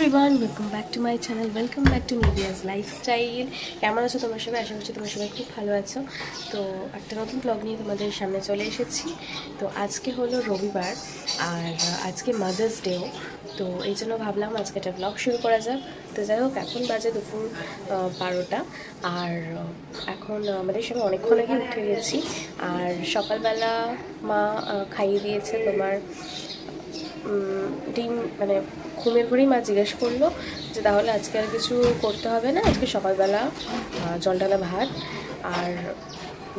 Everyone, welcome back to my channel, welcome back to Nivia's lifestyle. কেমন আছো তোমার সবাই? আশা করছি তোমার সবাই খুব ভালো আছো। তো একটা নতুন ব্লগ নিয়ে তোমাদের সামনে চলে এসেছি। তো আজকে হলো রবিবার আর আজকে মাদার্স ডেও, তো এই জন্য ভাবলাম আজকে একটা ব্লগ শুরু করা যাক। তো যাই হোক, এখন বাজে দুপুর 12টা আর এখন আমাদের সঙ্গে অনেকক্ষণ আগে উঠে গেছি। আর সকালবেলা মা খাইয়ে দিয়েছে তোমার ডিম, মানে ঘুমের ঘরেই মা জিজ্ঞেস করলো যে তাহলে আজকে আর কিছু করতে হবে না, আজকে সকালবেলা জলডালা ভাত আর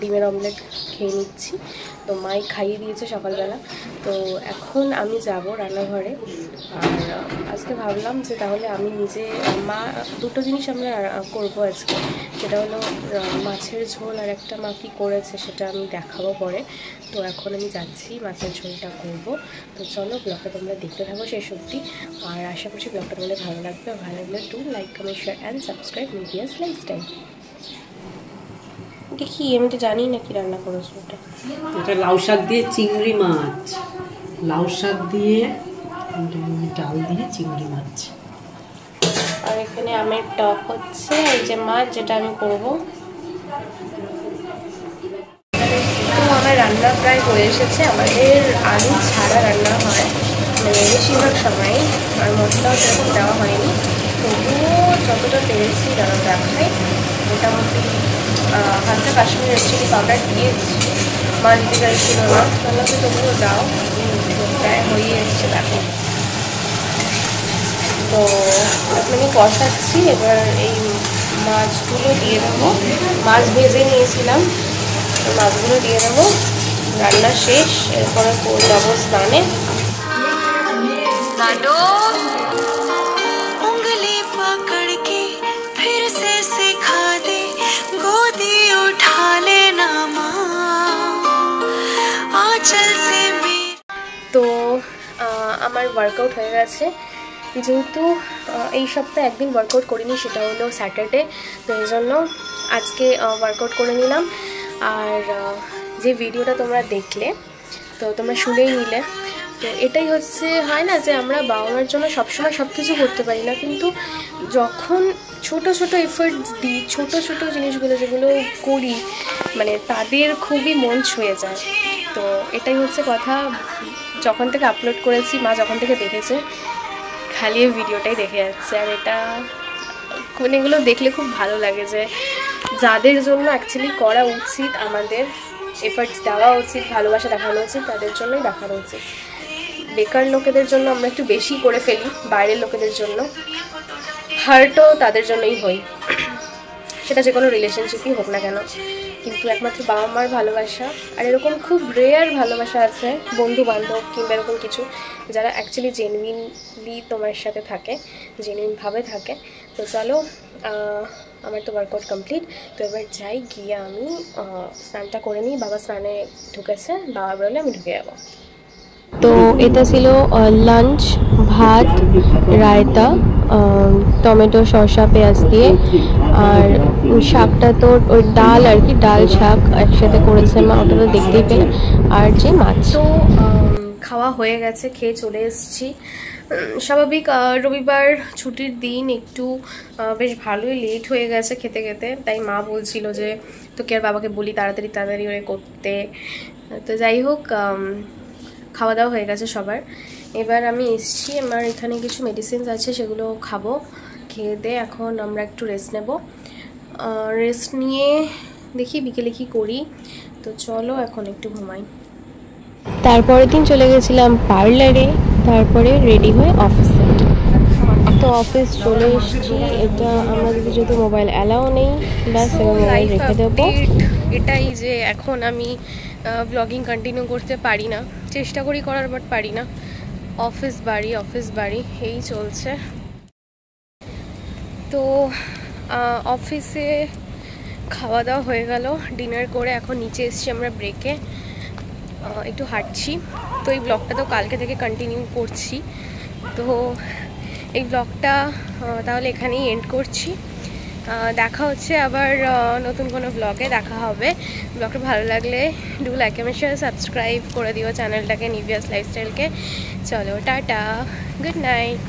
ডিমের অমলেট খেয়ে নিচ্ছি। তো মাই খাইয়ে দিয়েছে সকালবেলা। তো এখন আমি যাব রান্নাঘরে। আর আজকে ভাবলাম যে তাহলে আমি নিজে মা দুটো জিনিস আমরা করবো আজকে, সেটা হলো মাছের ঝোল, আর একটা মা কী করেছে সেটা আমি দেখাবো পরে। তো এখন আমি যাচ্ছি মাছের ঝোলটা করব। তো চলো ব্লগটা তোমরা দেখতে থাকো শেষ অবধি। আর আশা করছি ব্লগটা তোমাদের ভালো লাগবে। ভালো লাগলে to like, comment, share and subscribe Nivia's lifestyle. দেখি, আমি তো জানি না কি রান্না করেছো। এটা লাউ শাক দিয়ে চিংড়ি মাছ, লাউ শাক দিয়ে ডাল দিয়ে চিংড়ি মাছ। আর এখানে আমের টক হচ্ছে, এই যে মাছ যেটা আমি করব। তো আমার রান্না প্রায় হয়ে এসেছে। আমাদের আলু ছাড়া রান্না হয় মানে বেশিরভাগ সময়, আর মশলাও সেরকম দেওয়া হয়নি। তবুও যতটা পেরেছি রান্না দেখাই, মোটামুটি হালকা কাশ্মীর রেড চিলি পাউডার দিয়েছি। মা দিতে চাইছিল না, তাহলে তো তবুও দাও, প্রায় হয়ে এসছে দেখো। তো এখন আমি কষাচ্ছি, এবার এই মাছগুলো দিয়ে দেবো। মাছ ভেজে নিয়েছিলাম, মাছগুলো দিয়ে দেবো। রান্না শেষ, এরপরে করে যাবো স্নানে। তো আমার ওয়ার্কআউট হয়ে গেছে। যেহেতু এই সপ্তাহে একদিন ওয়ার্কআউট করিনি, সেটা হলো স্যাটারডে, তো এই জন্য আজকে ওয়ার্কআউট করে নিলাম। আর যে ভিডিওটা তোমরা দেখলে, তো তোমরা শুনেই নিলে। তো এটাই হচ্ছে, হয় না যে আমরা বাবা মার জন্য সবসময় সব কিছু করতে পারি না, কিন্তু যখন ছোট ছোট এফোর্টস দিই, ছোট ছোট জিনিসগুলো যেগুলো করি, মানে তাদের খুবই মন ছুঁয়ে যায়। তো এটাই হচ্ছে কথা। যখন থেকে আপলোড করেছি, মা যখন থেকে দেখেছে, খালি ভিডিওটাই দেখে যাচ্ছে। আর এটা মানে এগুলো দেখলে খুব ভালো লাগে যে যাদের জন্য অ্যাকচুয়ালি করা উচিত, আমাদের এফার্টস দেওয়া উচিত, ভালোবাসা দেখানো উচিত, তাদের জন্যই দেখানো উচিত। বেকার লোকেদের জন্য আমরা একটু বেশি করে ফেলি, বাইরের লোকেদের জন্য হার্টও তাদের জন্যই হই, সেটা যে কোনো রিলেশনশিপই হোক না কেন। কিন্তু একমাত্র বাবা মার ভালোবাসা, আর এরকম খুব রেয়ার ভালোবাসা আছে বন্ধু বান্ধব কিংবা এরকম কিছু, যারা অ্যাকচুয়ালি জেনুইনলি তোমার সাথে থাকে, জেনুইনভাবে থাকে। তো চলো, আমার তো ওয়ার্কআউট কমপ্লিট। তো এবার যাই, গিয়ে আমি স্নানটা করে নিই। বাবা স্নানে ঢুকেছে, বাবা বলে আমি ঢুকে যাবো। তো এটা ছিল লাঞ্চ, ভাত, রায়তা, টমেটো, শসা, পেঁয়াজ দিয়ে। আর শাকটা তো ওই ডাল আর কি, ডাল শাক একসাথে করেছে মা, ওটা তো দেখতেই পেলে। আর যে মাছ, তো খাওয়া হয়ে গেছে, খেয়ে চলে এসেছি। স্বাভাবিক রবিবার ছুটির দিন, একটু বেশ ভালোই লেট হয়ে গেছে খেতে খেতে। তাই মা বলছিল যে তোকে আর বাবাকে বলি তাড়াতাড়ি তাড়াতাড়ি করে করতে। তো যাই হোক, খাওয়া দাওয়া হয়ে গেছে সবার। এবার আমি এসছি, আমার এখানে কিছু মেডিসিনস আছে, সেগুলো খাবো। খেয়ে দিয়ে এখন আমরা একটু রেস্ট নেব। রেস্ট নিয়ে দেখি বিকেলে কি করি। তো চলো এখন একটু ঘুমাই। তারপরের দিন চলে গেছিলাম পার্লারে, তারপরে রেডি হয়ে অফিসে। তো অফিস চলে এসেছি। এটা আমাদের যেহেতু মোবাইল অ্যালাউ নেই, ব্যাস এবার মোবাইল রেখে দেবো। এটাই যে এখন আমি ব্লগিং কন্টিনিউ করতে পারি না, চেষ্টা করি করার, বাট পারি না। অফিস বাড়ি, অফিস বাড়ি এই চলছে। তো অফিসে খাওয়া দাওয়া হয়ে গেল, ডিনার করে এখন নিচে এসেছি আমরা ব্রেকে, একটু হাঁটছি। তো এই ব্লগটা তো কালকে থেকে কন্টিনিউ করছি। তো এই ব্লগটা তাহলে এখানেই এন্ড করছি। দেখা হচ্ছে আবার নতুন কোনো ব্লগে, দেখা হবে। ব্লগটা ভালো লাগলে do like, comment, share, subscribe করে দিও চ্যানেলটাকে, নিভিয়াস লাইফস্টাইলকে। চলো টাটা, গুড নাইট।